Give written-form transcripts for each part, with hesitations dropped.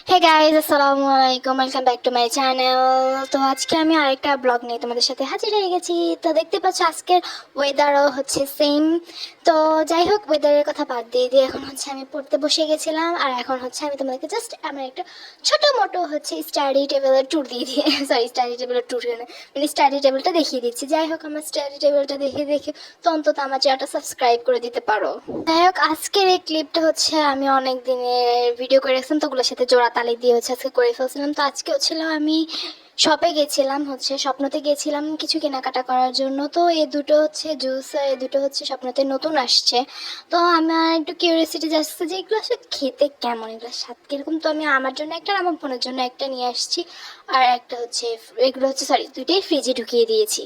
Hey guys, আসসালামু আলাইকুম, welcome back to my channel. তো আজকে আমি আরেকটা ব্লগ নিয়ে তোমাদের সাথে হাজির হয়ে গেছি। তো দেখতে পাচ্ছ আজকের ওয়েদারও হচ্ছে সেম। তো যাই হোক, ওয়েদারের কথা বাদ দিয়ে এখন হচ্ছে আমি পড়তে বসে গেছিলাম। আর এখন হচ্ছে আমি তোমাদেরকে জাস্ট আমার একটা ছোটো মোটো হচ্ছে স্টাডি টেবিলের ট্যুর দিয়ে সরি, স্টাডি টেবিলের ট্যুর মানে স্টাডি টেবিলটা দেখিয়ে দিচ্ছি। যাই হোক, আমার স্টাডি টেবিলটা দেখে তো অন্তত আমার চ্যানেলটা সাবস্ক্রাইব করে দিতে পারো। যাই হোক, আজকের এই ক্লিপটা হচ্ছে আমি অনেক দিনের ভিডিও করে রেখেছিলাম, তো ওগুলোর সাথে জোড়া তালি দিয়ে হচ্ছে আজকে করে ফেলছিলাম। তো আজকে হচ্ছিল আমি শপে গেছিলাম, হচ্ছে স্বপ্নতে গেছিলাম কিছু কেনাকাটা করার জন্য। তো এই দুটো হচ্ছে জুস, এই দুটো হচ্ছে স্বপ্নতে নতুন আসছে। তো আমার একটু কিউরিয়াসিটি যাচ্ছে যে এগুলো আসলে খেতে কেমন, এগুলো স্বাদ কীরকম। তো আমি আমার জন্য একটা আর আমার বোনের জন্য একটা নিয়ে আসছি। আর একটা হচ্ছে এগুলো হচ্ছে সরি দুইটাই ফ্রিজে ঢুকিয়ে দিয়েছি।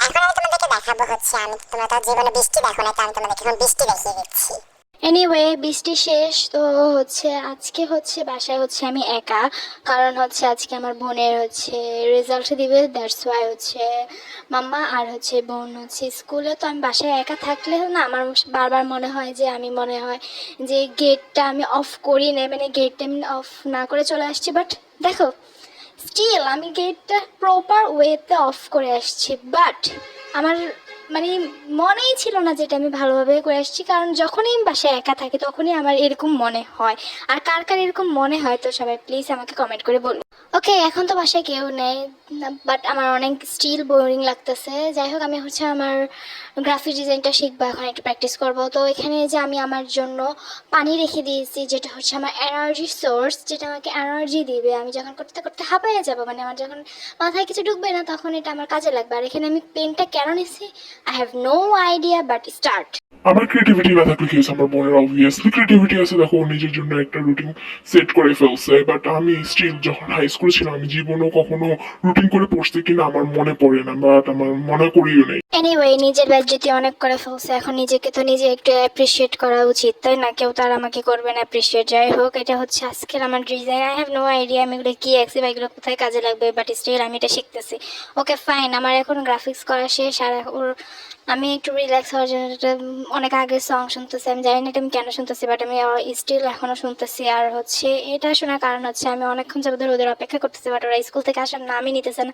এখন আমি তোমাদেরকে দেখাবো হচ্ছে আমি তোমরা তো জীবনে বৃষ্টি দেখো না, তো আমি তোমাদেরকে এখন বৃষ্টি দেখিয়ে দিচ্ছি। এনিওয়ে, বৃষ্টি শেষ। তো হচ্ছে আজকে হচ্ছে বাসায় হচ্ছে আমি একা, কারণ হচ্ছে আজকে আমার বোনের হচ্ছে রেজাল্ট দিবে, দ্যাটস ওয়াই হচ্ছে মাম্মা আর হচ্ছে বোন হচ্ছে স্কুলে। তো আমি বাসায় একা থাকলে না আমার বারবার মনে হয় যে আমি মনে হয় যে গেটটা আমি অফ করি না, মানে গেটটা আমি অফ না করে চলে আসছি। বাট দেখো, স্টিল আমি গেটটা প্রপার ওয়েতে অফ করে আসছি। বাট আমার মানে মনেই ছিল না যেটা আমি ভালোভাবে করে আসছি, কারণ যখনই আমি বাসায় একা থাকি তখনই আমার এরকম মনে হয়। আর কার কার এরকম মনে হয় তো সবাই প্লিজ আমাকে কমেন্ট করে বলুন। ওকে, এখন তো বাসায় কেউ নেই, বাট আমার অনেক স্টিল বোরিং লাগতেছে। যাই হোক, আমি হচ্ছে আমার গ্রাফিক ডিজাইনটা শিখবো, এখন একটু প্র্যাকটিস করব। তো এখানে যে আমি আমার জন্য পানি রেখে দিয়েছি, যেটা হচ্ছে আমার এনার্জি সোর্স, যেটা আমাকে এনার্জি দিবে। আমি যখন করতে করতে হাঁপায়ে যাবো, মানে আমার যখন মাথায় কিছু ঢুকবে না, তখন এটা আমার কাজে লাগবে। আর এখানে আমি পেনটা কেন নিছি I have no idea, but start. আমার ক্রিয়েটিভিটি না থাকলে কি হয়েছে, আমার বোনের অবভিয়াসলি ক্রিয়েটিভিটি আছে, দেখো ও নিজের জন্য একটা রুটিন সেট করে ফেলছে। বাট আমি স্টিল যখন হাই স্কুলে ছিলাম আমি জীবনেও কখনো রুটিন করে পড়ছি কিনা আমার মনে পড়ে না, বাট আমার মনে করিও নেই। এনিওয়ে, নিজের বেজ্জতি অনেক করে ফেলছে, এখন নিজেকে তো নিজে একটু অ্যাপ্রিসিয়েট করা উচিত, তাই না? কেউ তার আমাকে করবে না অ্যাপ্রিসিয়েট। যাই হোক, এটা হচ্ছে আজকের আমার design. I have no idea আমি এগুলো কী আঁকছি বা এগুলো কোথায় কাজে লাগবে, বাট স্টিল আমি এটা শিখতেছি। ওকে ফাইন, আমার এখন গ্রাফিক্স করা শেষ। আর আমি একটু রিল্যাক্স হওয়ার জন্য একটা অনেক আগের সং শুনতেছি। আমি জানি না এটা আমি কেন শুনতেছি, বাট আমি স্টিল এখনও শুনতেছি। আর হচ্ছে এটা শোনার কারণ হচ্ছে আমি অনেকক্ষণ যাবত ওদের অপেক্ষা করতেছি, বাট ওরা স্কুল থেকে আসার নামই নিতেছে না।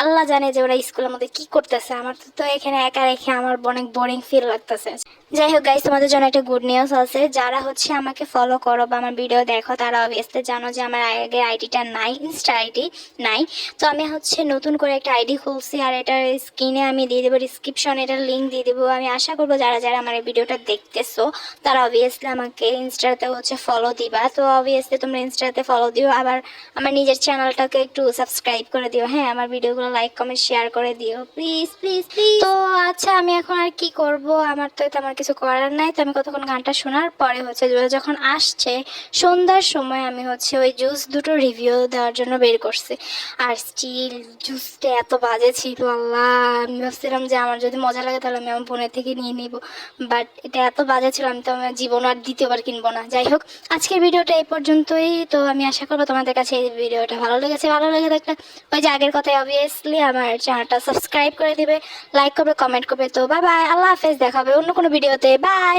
আল্লাহ জানে যে ওরা স্কুলের মধ্যে কী করতেছে। আমার তো এখানে একা রেখে আমার অনেক বোরিং ফিল লাগতেছে। যাই হোক গাইস, তোমাদের জন্য একটা গুড নিউজ আছে। যারা হচ্ছে আমাকে ফলো করো বা আমার ভিডিও দেখো, তারা অবভিয়াসলি জানো যে আমার আগে আইডিটা নাই, ইনস্টা আইডি নাই। তো আমি হচ্ছে নতুন করে একটা আইডি খুলছি, আর এটার স্ক্রিনে আমি দিয়ে দেবো, ডিসক্রিপশনে এটার লিঙ্ক দিয়ে দেবো। আমি আশা করবো যারা যারা আমার এই ভিডিওটা দেখতেছো তারা অবভিয়াসলি আমাকে ইনস্টাতে হচ্ছে ফলো দিবা। তো অবভিয়াসলি তোমরা ইনস্টাতে ফলো দিও, আবার আমার নিজের চ্যানেলটাকে একটু সাবস্ক্রাইব করে দিও। হ্যাঁ, আমার ভিডিওগুলো লাইক কমেন্ট শেয়ার করে দিও, প্লিজ প্লিজ প্লিজ। তো আচ্ছা, আমি এখন আর কি করব, আমার তো এটা আমার কিছু করার নাই। তো আমি কতক্ষণ গানটা শোনার পরে হচ্ছে যখন আসছে সন্ধ্যার সময় আমি হচ্ছে ওই জুস দুটো রিভিউ দেওয়ার জন্য বের করছি। আর স্টিল জুসটা এত বাজে ছিল, আল্লাহ! আমি ভাবছিলাম যে আমার যদি মজা লাগে তাহলে আমি আমার বোনের থেকে নিয়ে নিব, বাট এটা এত বাজে ছিল আমি তো আমার জীবন আর দ্বিতীয়বার কিনবো না। যাই হোক, আজকের ভিডিওটা এই পর্যন্তই। তো আমি আশা করবো তোমাদের কাছে এই ভিডিওটা ভালো লেগেছে। ভালো লেগে থাকলে ওই যে আগের কথায় অবভিয়াসলি আমার চ্যানেলটা সাবস্ক্রাইব করে দিবে, লাইক করবে, কমেন্ট করবে। তো বাই বাই, আল্লাহ হাফেজ, দেখা হবে অন্য কোনো ভিডিওতে। বাই।